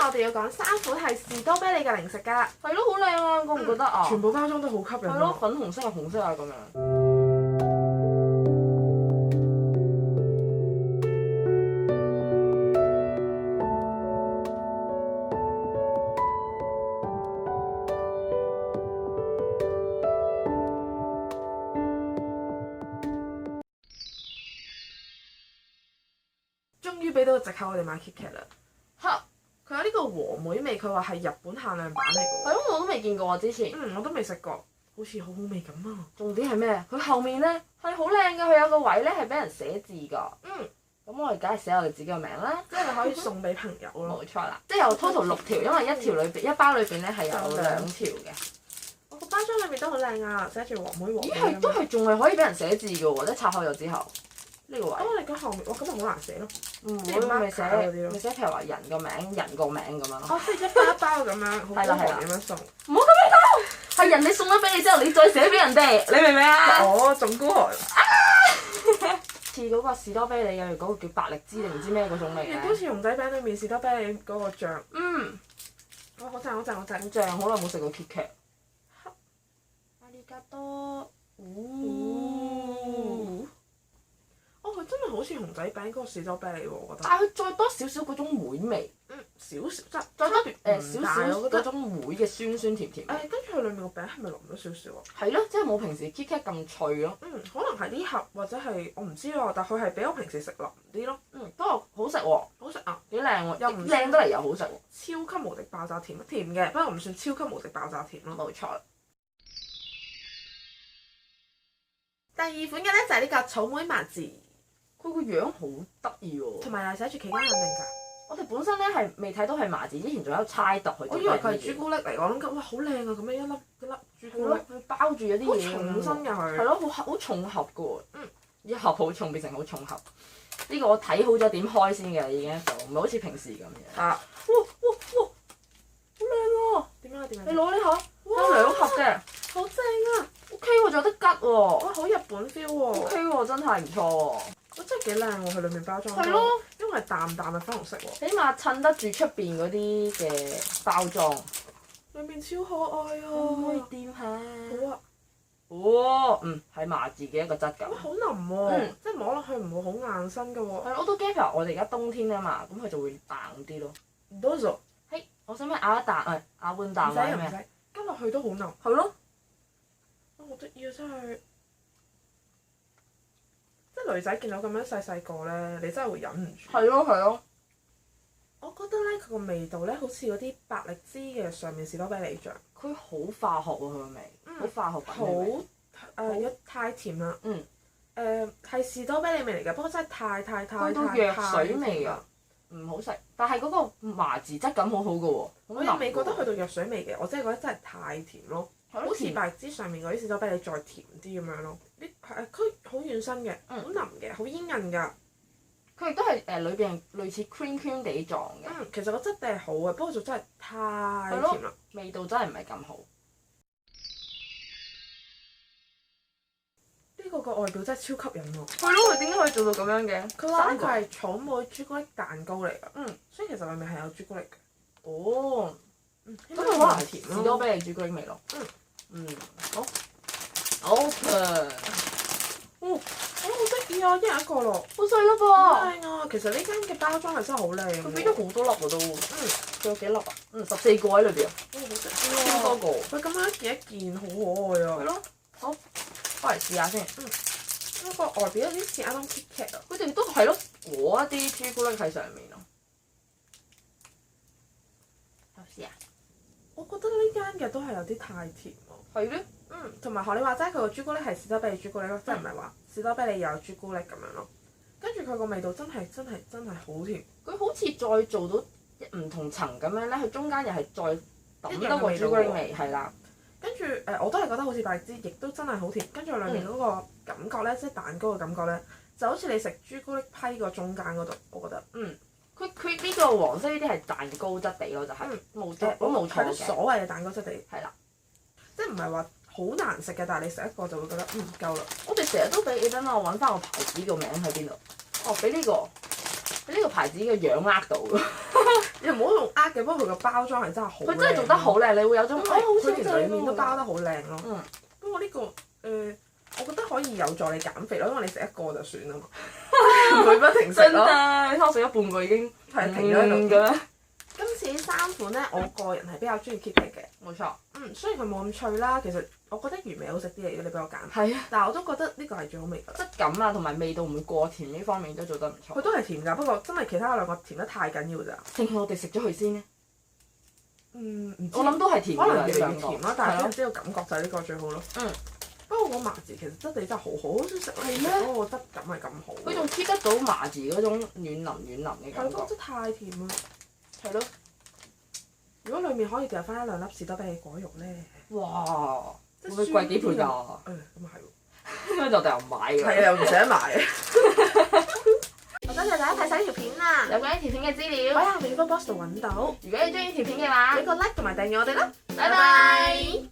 我哋要講3款係士多啤梨嘅零食㗎。係咯，好靚啊，覺唔覺得啊？全部包裝都好吸引。係咯，粉紅色啊，紅色啊咁樣。終於俾到個藉口我哋買 KitKat 啦。嚇！佢有呢個和妹味，佢話係日本限量版嚟㗎喎。係咯，我都未見過啊，之前。我都未食過，好似好好味咁啊！重點係咩？佢後面咧係好靚㗎，佢有個位咧係俾人寫字㗎。咁我哋梗係寫我哋自己個名啦，即係你可以送俾朋友咯。冇錯啦，即係有 total 6條，因為一包裏邊咧係有2條嘅。我個包裝裏面都好靚啊，寫住和妹和妹。咦係都係仲係可以俾人寫字㗎喎，即係拆開咗之後呢個位。你講後面，哇咁咪好難寫咯。會咪寫嗰啲咯，咪寫譬如話人個名、人個名咁樣咯。哦，即係一包一包咁樣，好係啦係啦咁樣送。唔好咁樣講，係人哋送咗俾你之後，你再寫俾人哋，你明唔明啊？哦，仲孤寒。似嗰個士多啤梨嘅嗰個叫百力滋定唔知咩嗰種味亦嘅。都似熊仔餅裏面士多啤梨嗰個醬。好好正好正好正。正，好耐冇食過 KitKat。阿里加多。佢真係好似熊仔餅嗰個士多啤梨喎，我覺得。但係佢再多少少嗰種梅味。少少即係再多少少我覺得嗰種梅嘅酸酸甜甜。跟住佢裏面個餅係咪腍咗少少啊？係咯，即係冇平時 KitKat 咁脆咯。可能係呢盒或者係我唔知喎，但佢係比我平時食腍啲咯。不過好食喎，好食啊！幾靚喎，又唔靚得嚟又好食喎。超級無敵爆炸甜，甜嘅，不過唔算超級無敵爆炸甜咯。冇錯。第2款嘅咧就係呢個草莓麻糍，佢個樣好得意喎。同埋係寫住期間限定㗎。我哋本身咧係未睇到係麻糍，之前仲有猜度佢。我以為佢係朱古力嚟，我諗緊哇好靚啊！咁樣一粒朱古力，佢包住咗啲嘢。好重身㗎佢。係咯，好重盒㗎喎。一盒好重變成好重盒。呢個我睇好咗點開先嘅已經一早，唔係好似平時咁樣。哇！好靚喎！點樣？你攞呢盒，有2盒嘅。好正啊 OK 喎，仲有得吉喎。哇！好日本 feel 喎。OK 喎，真係唔錯喎。真係幾靚喎！佢裏面包裝。係咯。因為係淡淡嘅粉紅色喎。起碼襯得住出邊嗰啲嘅包裝。裏面超可愛啊！可唔可以掂下？好啊。係麻糍嘅一個質感。好腍喎，即係摸落去唔會好硬身嘅喎。係咯，我都驚譬如我哋而家冬天啊嘛，咁佢就會硬啲咯。多數。嘿，我使唔使咬一啖？咬半啖或者咩？唔使，跟落去都好腍。係咯。好得意啊！真係。即係女仔見到咁樣細細個咧，你真係會忍唔住。係咯。我覺得咧，佢個味道咧，好似嗰啲百力滋嘅上面士多啤梨醬。佢好化學喎，佢個味，好化學品嘅味。有太甜啦。係士多啤梨味嚟嘅，不過真係太去到藥水味啊，唔好食。但係嗰個麻糍質感好好嘅喎。我又未覺得去到藥水味嘅，我真係覺得真係太甜咯。好似甜百力滋上面嗰啲士多啤梨再甜啲咁樣咯。佢好軟身嘅，好腍嘅，好煙韌㗎。佢亦都係裏邊類似 cream 地狀嘅。其實個質地係好嘅，不過就真係太甜啦，味道真係唔係咁好。呢個外表真係超吸引喎。係咯，佢點解可以做到咁樣嘅？佢話呢個係草莓朱古力蛋糕嚟㗎。所以其實裡面係有朱古力嘅。哦。咁佢可能甜咯。士多啤梨朱古力味咯。好。Open。好得意啊！一人一個咯。好細粒噃。好靚啊！其實呢間嘅包裝係真係好靚。佢俾咗好多粒喎都。仲有幾粒啊？14個喺裏邊啊。好得意超多個。佢咁樣一件好可愛啊。係咯。好。翻嚟試下先。呢個外表有啲似啱啱 KitKat 啊。佢哋都係咯，裹一啲朱古力喺上面咯。有試啊？我覺得呢間嘅都係有啲太甜喎。係咧。同埋學你話齋，佢個朱古力係士多啤梨朱古力咯，即係唔係話士多啤梨又有朱古力咁樣咯。跟住佢個味道真係好甜。佢好似再做到唔同層咁樣咧，佢中間又係再揼多個朱古力味，係啦。跟住我都係覺得好似百力滋，亦都真係好甜。跟住裡面嗰個感覺咧，即係蛋糕嘅感覺咧，就好似你食朱古力批個中間嗰度，我覺得。佢呢個黃色呢啲係蛋糕質地咯，就係冇錯嘅。所謂嘅蛋糕質地係啦，即係唔係話好難食嘅，但係你食一個就會覺得夠啦。我哋成日都俾你等我揾翻個牌子個名喺邊度。俾呢個呢個牌子嘅樣呃到㗎，又唔好用呃嘅，不過佢個包裝係真係好靚。佢真係做得好靚，你會有種因為好似佢連裡面都包得好靚咯。嗯。不過呢個我覺得可以有助你減肥咯，因為你食一個就算啦嘛，唔會不停食真咯。㗎，你睇我食咗半個已經係停咗喺度。嘅咩？今次3款咧，我個人係比較中意 Keep It 嘅。冇錯。雖然佢冇咁脆啦，其實我覺得原味好食啲嚟，如果你俾我揀。係啊，但係我都覺得呢個係最好味㗎啦。質感啊同埋味道唔會過甜呢方面都做得唔錯。佢都係甜㗎，不過真係其他兩個甜得太緊要咋。定係我哋食咗佢先咧？唔知我諗都係甜㗎啦，可能越嚟呢兩個。越甜啦，但係係咯總之個感覺就係呢個最好咯。嗯。不過我麻字其實質地真係好好，好想食係咩嗰個質感係咁好。佢仲 keep 得到麻字嗰種軟腍嘅感覺。係咯，真係太甜啦。係咯。如果裡面可以掉翻1-2粒士多啤梨果肉咧，哇！即會唔會貴幾倍㗎？咁啊係喎。應該就掉唔買㗎。係啊，又唔捨得買。我多謝大家睇晒呢條片啦。有關呢條片嘅資喺料，下面 info box 度揾到。如果你中意條片嘅話，俾個 like 同埋訂閱我哋啦。拜拜。